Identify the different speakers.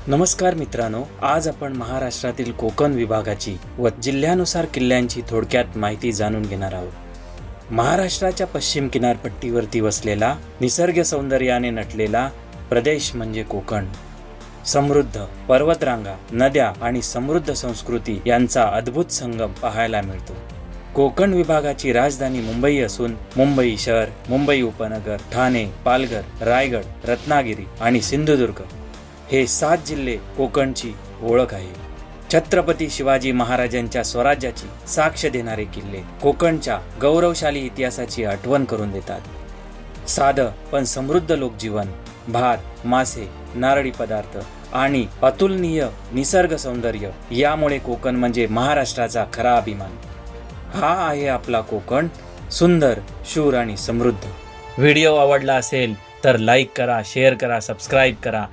Speaker 1: नमस्कार मित्रांनो, आज आपण महाराष्ट्रातील कोकण विभागाची व जिल्ह्यानुसार किल्ल्यांची थोडक्यात माहिती जाणून घेणार आहोत। महाराष्ट्राच्या पश्चिम किनारपट्टीवरती वसलेला निसर्ग सौंदर्याने नटलेला प्रदेश म्हणजे कोकण। समृद्ध पर्वतरांगा, नद्या आणि समृद्ध संस्कृती यांचा अद्भुत संगम पाहायला मिळतो। कोकण विभागाची राजधानी मुंबई असून मुंबई शहर, मुंबई उपनगर, ठाणे, पालघर, रायगड, रत्नागिरी आणि सिंधुदुर्ग हे 7 जिल्हे कोकणची ओळख आहे। छत्रपती शिवाजी महाराजांच्या स्वराज्याची साक्ष देणारे किल्ले कोकणच्या गौरवशाली इतिहासाची आठवण करून देतात। साधं पण समृद्ध लोकजीवन, भात, मासे, नारळी पदार्थ आणि अतुलनीय निसर्ग सौंदर्य यामुळे कोकण म्हणजे महाराष्ट्राचा खरा अभिमान। हा आहे आपला कोकण, सुंदर, शूर आणि समृद्ध। व्हिडिओ आवडला असेल तर लाईक करा, शेअर करा, सबस्क्राईब करा